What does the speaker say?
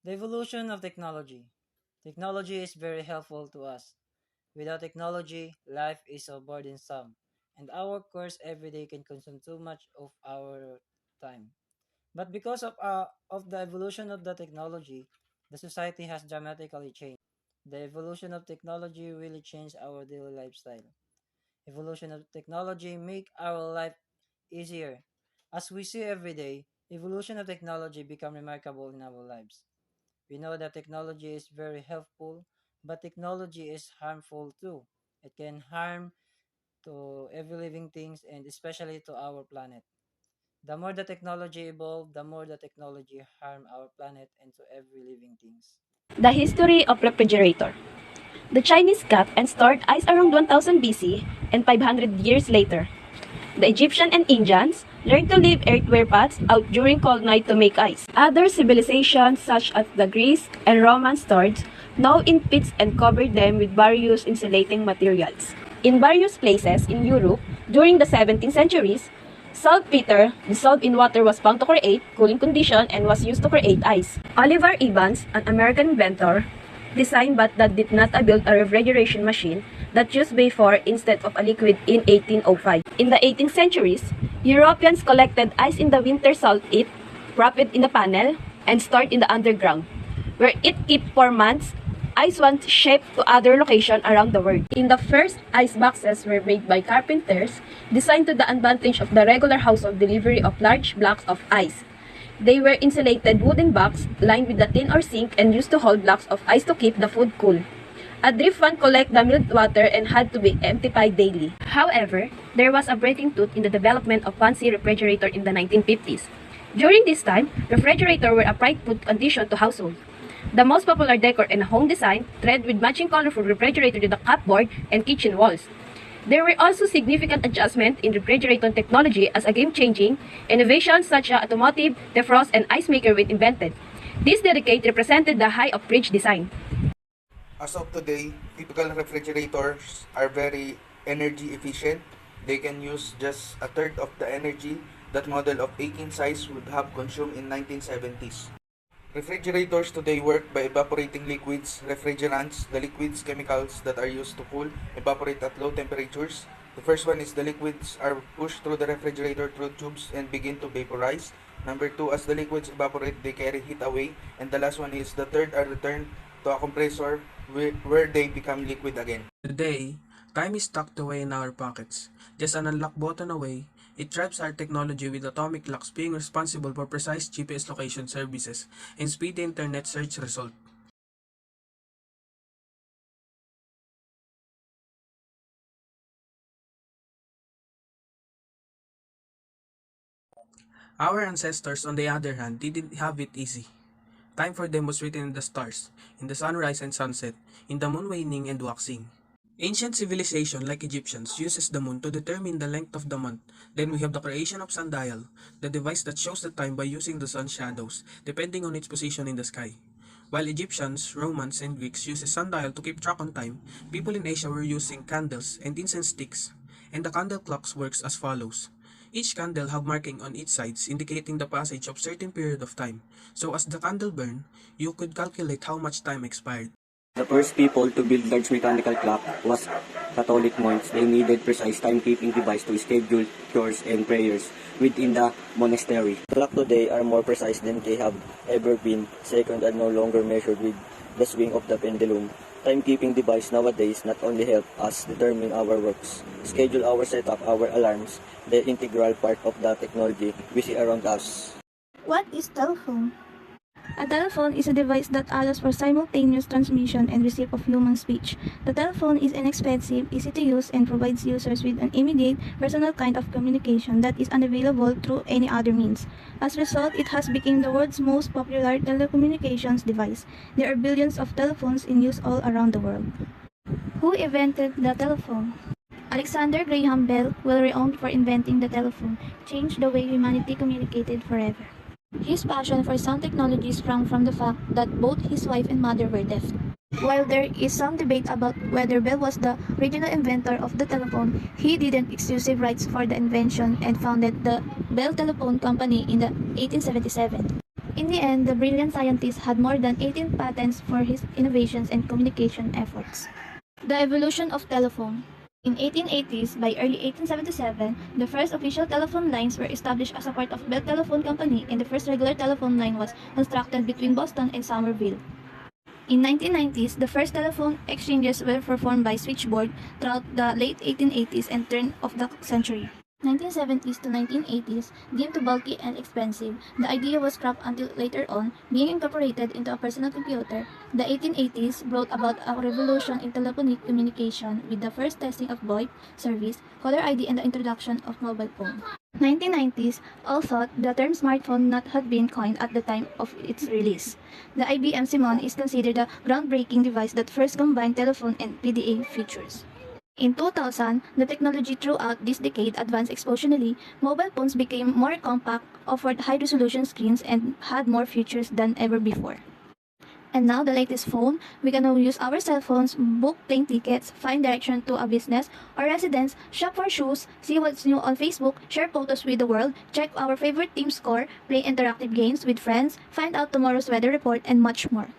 The evolution of technology. Technology is very helpful to us. Without technology, life is so burdensome, and our course every day can consume too much of our time. But because of the evolution of the technology, the society has dramatically changed. The evolution of technology really changed our daily lifestyle. Evolution of technology make our life easier. As we see every day, evolution of technology become remarkable in our lives. We know that technology is very helpful, but technology is harmful too. It can harm to every living things and especially to our planet. The more the technology evolve, the more the technology harm our planet and to every living things. The history of refrigerator. The Chinese cut and stored ice around 1000 BC and 500 years later. The Egyptian and Indians learned to leave earthenware pots out during cold night to make ice. Other civilizations such as the Greece and Roman stored snow in pits and covered them with various insulating materials. In various places in Europe during the 17th centuries, saltpeter dissolved in water was found to create cooling condition and was used to create ice. Oliver Evans, an American inventor, designed but that did not build a refrigeration machine that used vapor instead of a liquid in 1805. In the 18th centuries, Europeans collected ice in the winter salt it, wrapped it in a panel, and stored in the underground, where it kept for months. Ice was shipped to other locations around the world. In the first ice boxes were made by carpenters, designed to the advantage of the regular household delivery of large blocks of ice. They were insulated wooden box lined with a tin or sink and used to hold blocks of ice to keep the food cool. A drift fan collect the milled water and had to be emptied daily. However, there was a breaking tooth in the development of fancy refrigerator in the 1950s. During this time, refrigerators were a prideful addition to households. The most popular decor and home design thread with matching colorful refrigerator to the cupboard and kitchen walls. There were also significant adjustments in refrigerator technology as a game-changing innovations such as automotive, defrost, and ice maker were invented. This decade represented the height of fridge design. As of today, typical refrigerators are very energy efficient. They can use just a third of the energy that model of 18 size would have consumed in 1970s. Refrigerators today work by evaporating liquids, refrigerants. The liquids, chemicals that are used to cool, evaporate at low temperatures. The first one is the liquids are pushed through the refrigerator through tubes and begin to vaporize. Number two, as the liquids evaporate, they carry heat away. And the last one is the third are returned to a compressor where they become liquid again. Today, time is tucked away in our pockets. Just an unlock button away, it drives our technology with atomic clocks being responsible for precise GPS location services and speedy internet search result. Our ancestors, on the other hand, didn't have it easy. Time for them was written in the stars, in the sunrise and sunset, in the moon waning and waxing. Ancient civilization like Egyptians uses the moon to determine the length of the month. Then we have the creation of sundial, the device that shows the time by using the sun's shadows, depending on its position in the sky. While Egyptians, Romans, and Greeks used a sundial to keep track on time, people in Asia were using candles and incense sticks, and the candle clocks works as follows. Each candle have marking on each sides indicating the passage of certain period of time. So as the candle burned, you could calculate how much time expired. The first people to build large mechanical clock was Catholic monks. They needed precise timekeeping device to schedule chores and prayers within the monastery. Clocks today are more precise than they have ever been. Seconds are no longer measured with the swing of the pendulum. Timekeeping device nowadays not only help us determine our works, schedule our setup, our alarms, the integral part of the technology we see around us. What is telephone? A telephone is a device that allows for simultaneous transmission and receipt of human speech. The telephone is inexpensive, easy to use, and provides users with an immediate, personal kind of communication that is unavailable through any other means. As a result, it has become the world's most popular telecommunications device. There are billions of telephones in use all around the world. Who invented the telephone? Alexander Graham Bell, well renowned for inventing the telephone, changed the way humanity communicated forever. His passion for sound technology sprang from the fact that both his wife and mother were deaf. While there is some debate about whether Bell was the original inventor of the telephone, he didn't exclusive rights for the invention and founded the Bell Telephone Company in the 1877. In the end, the brilliant scientist had more than 18 patents for his innovations and communication efforts. The evolution of telephone. In 1880s, by early 1877, the first official telephone lines were established as a part of Bell Telephone Company, and the first regular telephone line was constructed between Boston and Somerville. In 1990s, the first telephone exchanges were performed by switchboard throughout the late 1880s and turn of the century. 1970s to 1980s, deemed too bulky and expensive, the idea was scrapped until later on, being incorporated into a personal computer. The 1880s brought about a revolution in telephonic communication with the first testing of VoIP service, caller ID, and the introduction of mobile phone. 1990s, all thought the term smartphone not had been coined at the time of its release. The IBM Simon is considered the groundbreaking device that first combined telephone and PDA features. In 2000, the technology throughout this decade advanced exponentially. Mobile phones became more compact, offered high-resolution screens, and had more features than ever before. And now the latest phone, we can now use our cell phones, book plane tickets, find direction to a business or residence, shop for shoes, see what's new on Facebook, share photos with the world, check our favorite team score, play interactive games with friends, find out tomorrow's weather report, and much more.